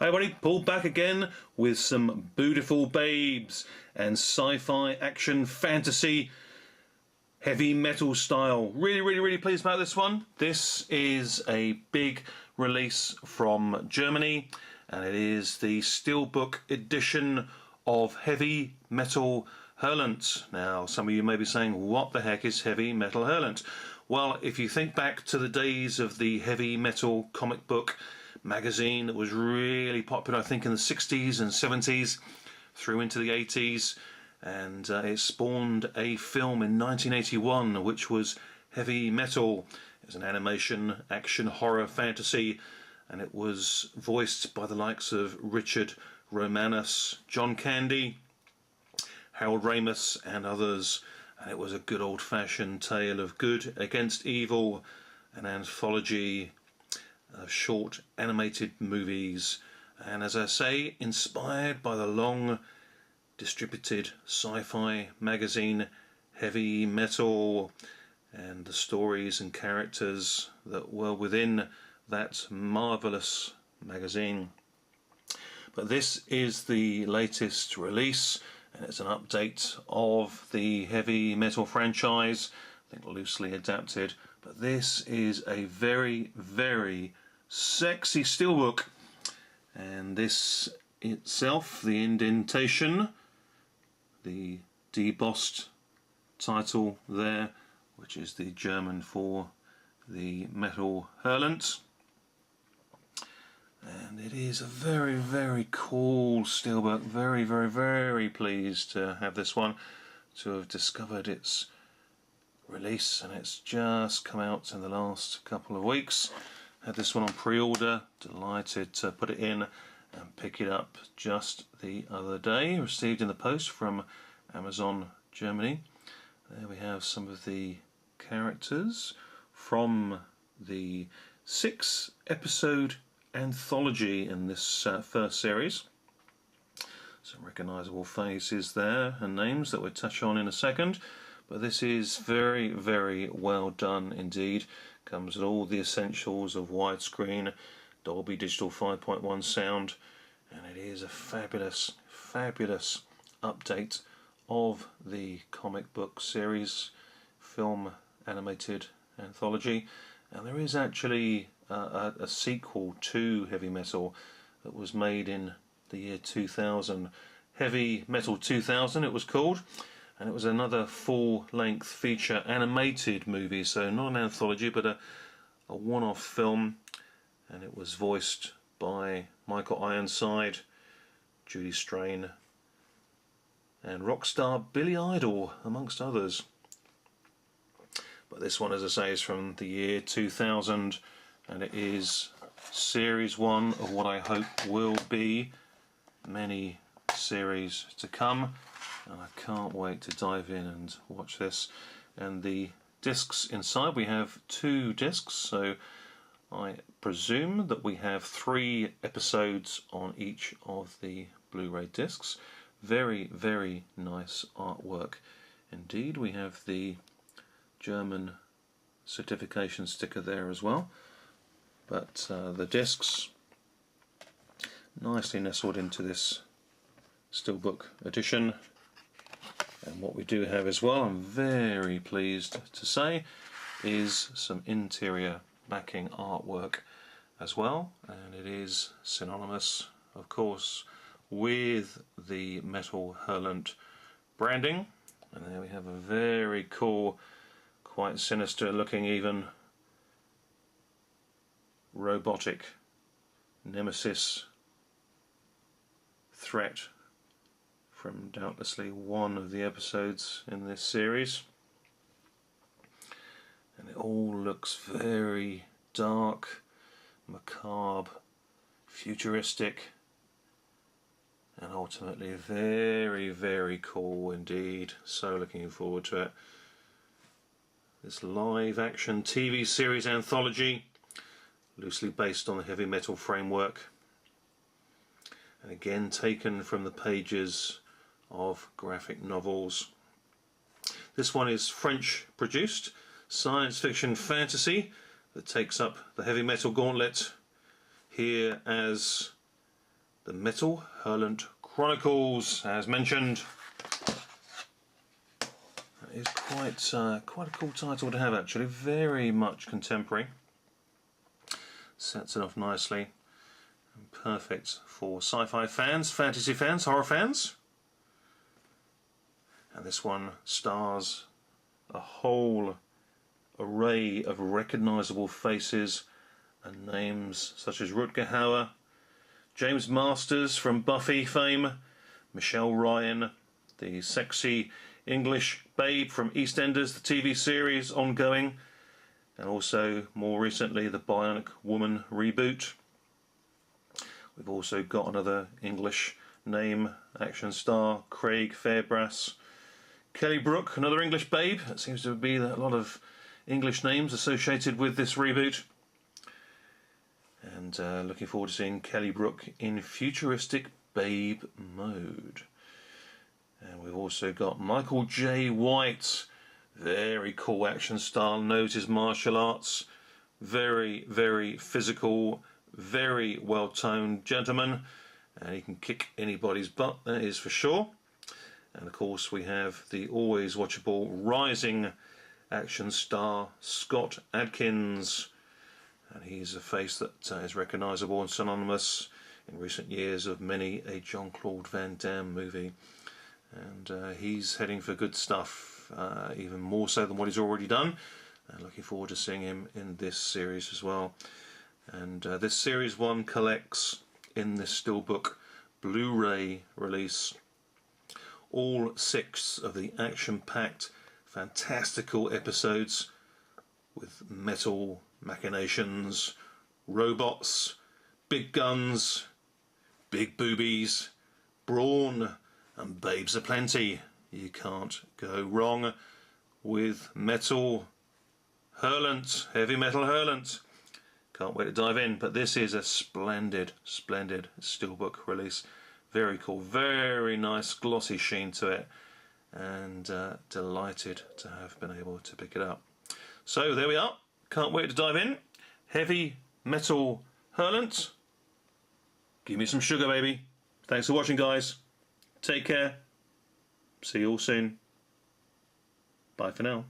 Hi everybody, Paul back again with some beautiful babes and sci-fi action fantasy heavy metal style. Really pleased about this one. This is a big release from Germany and it is the Steelbook edition of Heavy Metal Hurlant. Now some of you may be saying, what the heck is Heavy Metal Hurlant? Well, if you think back to the days of the heavy metal comic book magazine that was really popular, I think in the 60s and 70s through into the 80s, and it spawned a film in 1981 which was Heavy Metal. It was an animation action horror fantasy and it was voiced by the likes of Richard Romanus, John Candy, Harold Ramis and others, and it was a good old-fashioned tale of good against evil, an anthology of short animated movies, and as I say, inspired by the long distributed sci-fi magazine Heavy Metal and the stories and characters that were within that marvellous magazine. But this is the latest release and it's an update of the Heavy Metal franchise, I think loosely adapted, but this is a very sexy steelbook, and this itself, the indentation, the debossed title there, which is the German for the Metal Hurlant, and it is a very cool steelbook. Very pleased to have this one, to have discovered its release, and it's just come out in the last couple of weeks. Had this one on pre-order, delighted to put it in and pick it up just the other day, received in the post from Amazon Germany. There we have some of the characters from the 6-episode anthology in this first series. Some recognisable faces there and names that we'll touch on in a second. But this is very well done indeed. Comes with all the essentials of widescreen, Dolby Digital 5.1 sound, and it is a fabulous update of the comic book series film animated anthology. And there is actually a sequel to Heavy Metal that was made in the year 2000. Heavy Metal 2000 it was called. And it was another full-length feature animated movie, so not an anthology but a one-off film, and it was voiced by Michael Ironside, Judy Strain and rock star Billy Idol, amongst others. But this one, as I say, is from the year 2000 and it is series 1 of what I hope will be many series to come. And I can't wait to dive in and watch this. And the discs inside, we have 2 discs, so I presume that we have 3 episodes on each of the Blu-ray discs. Very nice artwork indeed. We have the German certification sticker there as well, but the discs nicely nestled into this Steelbook edition. And what we do have as well, I'm very pleased to say, is some interior backing artwork as well, and it is synonymous of course with the Metal Hurlant branding. And there we have a very cool, quite sinister looking even, robotic nemesis threat from doubtlessly one of the episodes in this series. And it all looks very dark, macabre, futuristic, and ultimately very cool indeed. So looking forward to it. This live action TV series anthology, loosely based on the heavy metal framework, and again taken from the pages of graphic novels. This one is French produced science fiction fantasy that takes up the heavy metal gauntlet here as the Metal Hurlant Chronicles, as mentioned. That is quite a cool title to have, actually. Very much contemporary. Sets it off nicely. And perfect for sci-fi fans, fantasy fans, horror fans. And this one stars a whole array of recognisable faces and names such as Rutger Hauer, James Masters from Buffy fame, Michelle Ryan, the sexy English babe from EastEnders, the TV series ongoing, and also more recently the Bionic Woman reboot. We've also got another English name, action star Craig Fairbrass. Kelly Brook, another English babe. That seems to be a lot of English names associated with this reboot. And looking forward to seeing Kelly Brook in futuristic babe mode. And we've also got Michael J. White, very cool action style, knows his martial arts, very, very physical, very well-toned gentleman, and he can kick anybody's butt, that is for sure. And of course we have the always watchable rising action star Scott Adkins, and he's a face that is recognisable and synonymous in recent years of many a Jean-Claude Van Damme movie. And he's heading for good stuff, even more so than what he's already done, and looking forward to seeing him in this series as well. And this series 1 collects in this Steelbook Blu-ray release all 6 of the action-packed Fantastical episodes with metal machinations, robots, big guns, big boobies, brawn, and babes aplenty. You can't go wrong with Metal Hurlant, Heavy Metal Hurlant. Can't wait to dive in, but this is a splendid, splendid Steelbook release. Very cool, very nice glossy sheen to it, and delighted to have been able to pick it up. So there we are, can't wait to dive in. Heavy Metal Hurlant. Give me some sugar, baby. Thanks for watching, guys. Take care. See you all soon. Bye for now.